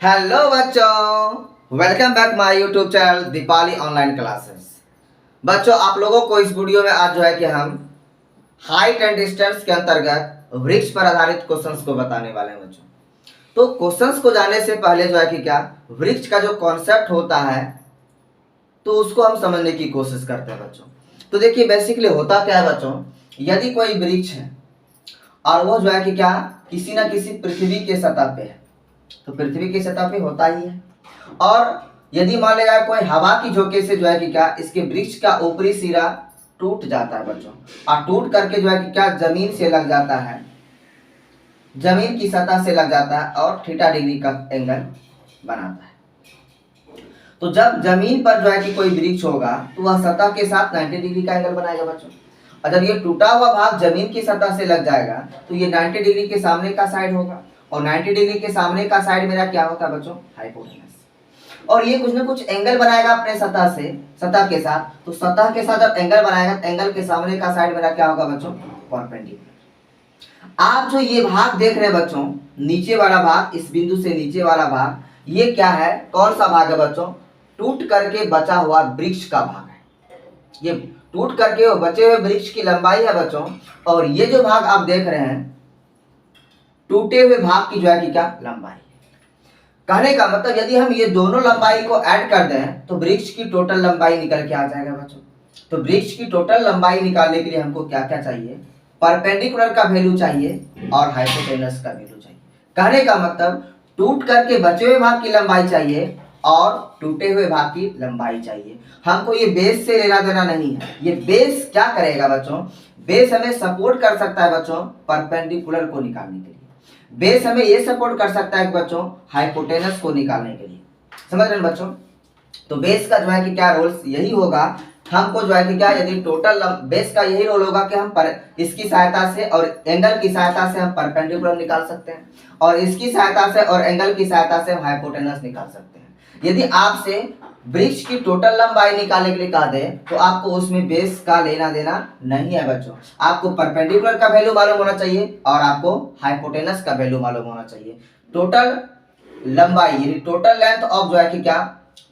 Hello बच्चों, welcome back my YouTube channel Deepali online classes. बच्चों, आप लोगों को इस वीडियो में आज जो है कि हम हाइट एंड डिस्टेंस के अंतर्गत वृक्ष पर आधारित क्वेश्चंस को बताने वाले हैं बच्चों। तो क्वेश्चंस को जानने से पहले जो है कि क्या वृक्ष का जो कॉन्सेप्ट होता है तो उसको हम समझने की कोशिश करते हैं बच्चों। तो देखिए बेसिकली होता क्या है बच्चों, यदि कोई वृक्ष है और वो जो है कि क्या किसी ना किसी पृथ्वी के सतह पे है, तो पृथ्वी की सतह पे होता ही है। और यदि मान लिया कोई हवा की झोंके से जो है कि क्या इसके वृक्ष का ऊपरी सिरा टूट जाता है बच्चों, और टूट करके जो है कि क्या जमीन से लग जाता है, जमीन की सतह से लग जाता है और थीटा डिग्री का एंगल बनाता है। तो जब जमीन पर जो है कि कोई वृक्ष होगा तो वह सतह के साथ 90 डिग्री का एंगल बनाएगा बच्चों। और जब ये टूटा हुआ भाग जमीन की सतह से लग जाएगा तो ये 90 डिग्री के सामने का साइड होगा, और 90 डिग्री के सामने का साइड मेरा क्या होता है बच्चों, हाइपोटेनस। और ये कुछ ना कुछ एंगल बनाएगा अपने सतह से, सतह के साथ। तो सतह के साथ जब एंगल बनाएगा, एंगल के सामने का साइड मेरा क्या होगा बच्चों, परपेंडिकुलर। आप जो ये भाग देख रहे हैं बच्चों, नीचे वाला भाग, इस बिंदु से नीचे वाला भाग, ये क्या है, कौन सा भाग है बच्चों, टूट करके बचा हुआ वृक्ष का भाग है। ये टूट करके बचे हुए वृक्ष की लंबाई है बच्चों। और ये जो भाग आप देख रहे हैं, टूटे हुए भाग की जो है कि क्या लंबाई। कहने का मतलब यदि हम ये दोनों लंबाई को ऐड कर दें तो वृक्ष की टोटल लंबाई निकल के आ जाएगा बच्चों। तो वृक्ष की टोटल लंबाई निकालने के लिए हमको क्या क्या चाहिए, परपेंडिकुलर का वैल्यू चाहिए और हाइपोटेनस का वैल्यू चाहिए। कहने का मतलब टूट करके बचे हुए भाग की लंबाई चाहिए और टूटे हुए भाग की लंबाई चाहिए। हमको ये बेस से लेना देना नहीं है। ये बेस क्या करेगा बच्चों, बेस हमें सपोर्ट कर सकता है बच्चों परपेंडिकुलर को निकालने के लिए। बेस हमें ये सपोर्ट कर सकता है बच्चों हाइपोटेनस को निकालने के लिए। समझ रहे हैं बच्चों। तो बेस का जो है कि क्या रोल यही होगा, हमको जो है कि क्या यदि टोटल बेस का यही रोल होगा कि हम इसकी सहायता से और एंगल की सहायता से हम परपेंडिकुलर निकाल सकते हैं, और इसकी सहायता से और एंगल की सहायता से हम हाइपोटेनस निकाल सकते हैं। यदि आपसे वृक्ष की टोटल लंबाई निकालने के लिए कहा दे तो आपको उसमें बेस का लेना देना नहीं है बच्चों। आपको परपेंडिकुलर का वैल्यू मालूम होना चाहिए और आपको हाइपोटेनस का वैल्यू मालूम होना चाहिए। टोटल लंबाई यानी टोटल लेंथ ऑफ जो है कि क्या,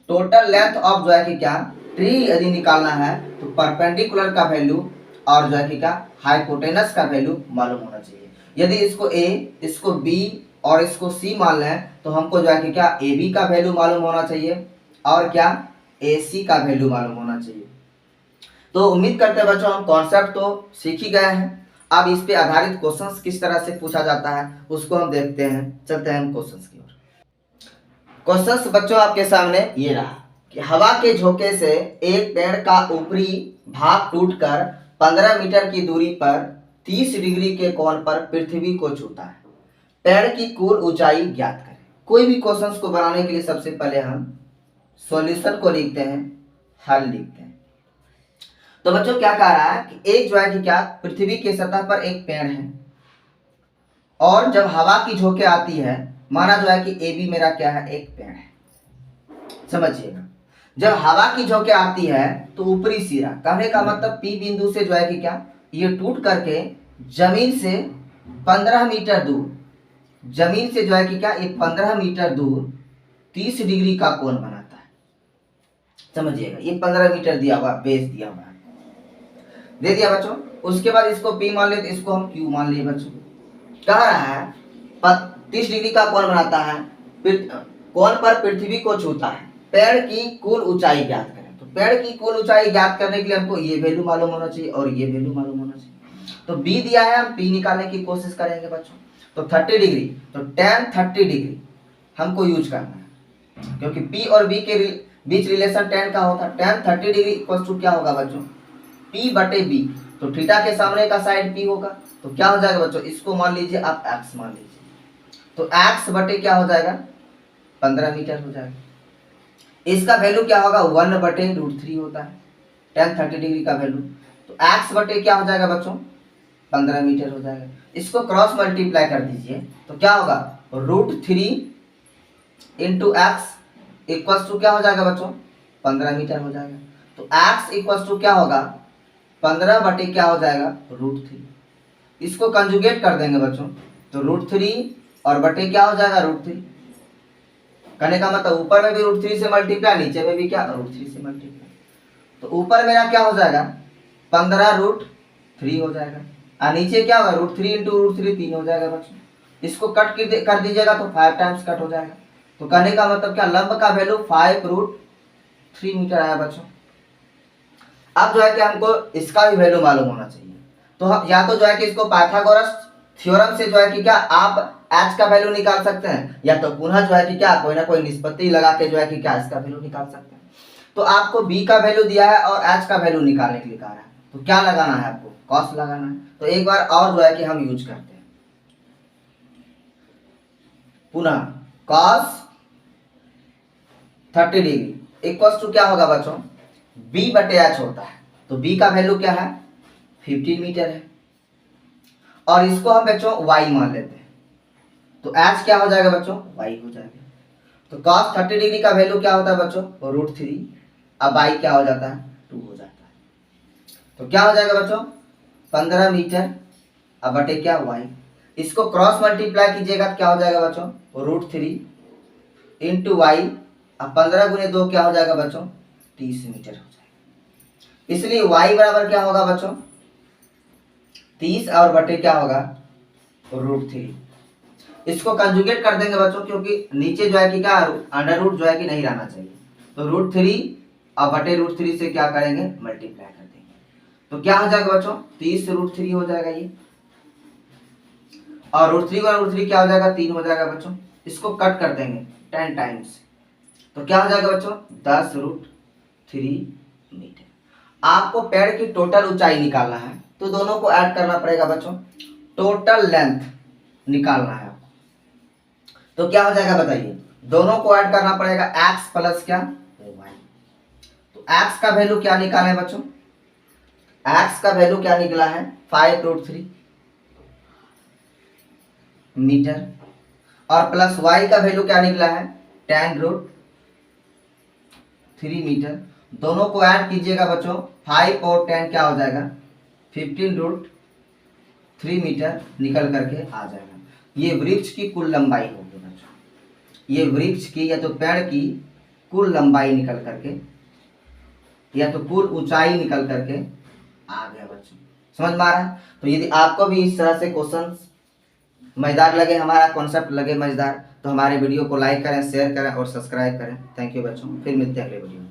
टोटल लेंथ ऑफ जो है कि क्या ट्री यदि निकालना है तो परपेंडिकुलर का वैल्यू और जो है कि क्या हाइपोटेनस का वैल्यू मालूम होना चाहिए। यदि इसको ए, इसको बी और इसको सी मान लें तो हमको जो है कि क्या ए बी का वैल्यू मालूम होना चाहिए और क्या ए सी का वैल्यू मालूम होना चाहिए। तो उम्मीद करते हैं बच्चों हम कॉन्सेप्ट तो सीख ही गए हैं। अब इस पे आधारित क्वेश्चंस किस तरह से पूछा जाता है उसको हम देखते हैं। चलते हैं हम क्वेश्चंस की ओर। क्वेश्चंस बच्चों आपके सामने ये रहा कि हवा के झोंके से एक पेड़ का ऊपरी भाग टूटकर 15 मीटर की दूरी पर 30 डिग्री के कोण पर पृथ्वी को छूता है। पेड़ की कुल ऊंचाई ज्ञात करें। कोई भी क्वेश्चंस को बनाने के लिए सबसे पहले हम सॉल्यूशन को लिखते हैं, हल लिखते हैं। तो बच्चों क्या कह रहा है कि एक जो है कि क्या पृथ्वी के सतह पर एक पेड़ है, और जब हवा की झोंके आती है, माना जो है कि ए बी मेरा क्या है, एक पेड़ है। समझिएगा, जब हवा की झोंके आती है तो ऊपरी सिरा, कहने का मतलब पी बिंदु से जो है कि क्या ये टूट करके जमीन से 15 मीटर दूर, जमीन से जो है कि क्या ये 15 मीटर दूर 30 डिग्री का कोण बनाता है। समझिएगा, ये 15 मीटर दिया हुआ, बेस दिया हुआ दे दिया बच्चों। उसके बाद इसको पी मान ले तो इसको हम क्यू मान लिए बच्चों। कह रहा है 30 डिग्री का कोण बनाता है, कोण पर पृथ्वी को छूता है। पेड़ की कुल ऊंचाई ज्ञात करें। तो पेड़ की कुल ऊंचाई ज्ञात करने के लिए हमको ये वैल्यू मालूम होना चाहिए और ये वैल्यू मालूम होना चाहिए। तो बी दिया है, हम पी निकालने की कोशिश करेंगे बच्चों। तो 30 डिग्री, तो tan 30 डिग्री हमको यूज करना है, क्योंकि पी और बी के बीच रिलेशन tan का होता है। tan 30 डिग्री इक्वल टू क्या होगा बच्चों, p बटे b। तो थीटा के सामने का साइड p होगा, तो क्या हो जाएगा बच्चों, इसको मान लीजिए आप x मान लीजिए। तो x बटे क्या हो जाएगा, 15 मीटर हो जाएगा। इसका वैल्यू क्या होगा, 1 बटे √3 होता है tan 30 डिग्री का वैल्यू। तो x बटे क्या हो जाएगा बच्चों, 15 मीटर हो जाएगा। इसको क्रॉस मल्टीप्लाई कर दीजिए तो क्या होगा, √3 इंटू एक्स इक्वल्स टू क्या हो जाएगा बच्चों, 15 मीटर हो जाएगा। तो x इक्वल्स टू क्या होगा, 15 बटे क्या हो जाएगा, √3। इसको कंजुगेट कर देंगे बच्चों, तो √3 और बटे क्या हो जाएगा, √3। कहने का मतलब ऊपर में भी √3 से मल्टीप्लाई, नीचे में भी क्या √3 से मल्टीप्लाई। तो ऊपर मेरा क्या हो जाएगा 15√3 हो जाएगा, और नीचे क्या होगा √3 इंटू √3 3 हो जाएगा बच्चों। इसको कट कर दीजिएगा तो 5 टाइम्स कट हो जाएगा। तो कहने का मतलब क्या लंब का वैल्यू 5√3 मीटर आया बच्चों। अब जो है कि हमको इसका भी वैल्यू मालूम होना चाहिए। तो हम या तो जो है कि इसको पाइथागोरस थ्योरम से जो है कि क्या आप h का वैल्यू निकाल सकते हैं, या तो पुनः जो है कि क्या कोई ना कोई निष्पत्ति लगा के जो है कि क्या इसका वैल्यू निकाल सकते हैं। तो आपको b का वैल्यू दिया है और h का वैल्यू निकालने के लिए कहा है, तो क्या लगाना है आपको cos लगाना है। तो एक बार और जो है कि हम यूज करते हैं, पुनः cos 30 डिग्री इक्वल टू क्या होगा बच्चों b/h होता है। तो b का वैल्यू क्या है 15 मीटर है, और इसको हम बच्चों y मान लेते हैं। तो h क्या हो जाएगा बच्चों y हो जाएगा। तो cos 30 डिग्री का वैल्यू क्या होता है बच्चों √3, अब y क्या हो जाता है 2 हो जाता है। तो क्या हो जाएगा बच्चों 15 मीटर अब बटे क्या y, इसको क्रॉस मल्टीप्लाई कीजिएगा तो क्या हो जाएगा बच्चों √3 इंटू y, अब 15 गुने 2 क्या हो जाएगा बच्चों 30 मीटर हो जाएगा। इसलिए y बराबर क्या होगा बच्चों 30 और बटे क्या होगा √3। इसको कंजुगेट कर देंगे बच्चों, क्योंकि नीचे जो है कि क्या अंडर रूट जो है कि नहीं रहना चाहिए। तो √3 और बटे √3 से क्या करेंगे मल्टीप्लाई कर देंगे। तो क्या हो जाएगा बच्चों 30 √3 हो जाएगा ये, और √3 का √3 क्या हो जाएगा 3 हो जाएगा बच्चों। इसको कट कर देंगे 10 टाइम्स, तो क्या हो जाएगा बच्चों 10√3 मीटर। आपको पेड़ की टोटल ऊंचाई निकालना है, तो दोनों को ऐड करना पड़ेगा बच्चों, टोटल लेंथ निकालना है आपको। तो क्या हो जाएगा बताइए, दोनों को ऐड करना पड़ेगा x प्लस क्या y। तो x का वैल्यू क्या निकाले बच्चों, x का वैल्यू क्या निकला है 5√3 मीटर, और प्लस y का वैल्यू क्या निकला है 10√3 मीटर। दोनों को ऐड कीजिएगा बच्चों, 5 और 10 क्या हो जाएगा 15√3 मीटर निकल करके आ जाएगा। ये वृक्ष की कुल लंबाई होगी बच्चों, ये वृक्ष की या तो पेड़ की कुल लंबाई निकल करके या तो कुल ऊंचाई निकल करके आ गया बच्चों। समझ में आ रहा है। तो यदि आपको भी इस तरह से क्वेश्चन मजेदार लगे, हमारा कॉन्सेप्ट लगे मजेदार, तो हमारे वीडियो को लाइक करें, शेयर करें और सब्सक्राइब करें। थैंक यू बच्चों, फिर मिलते हैं अगले वीडियो में।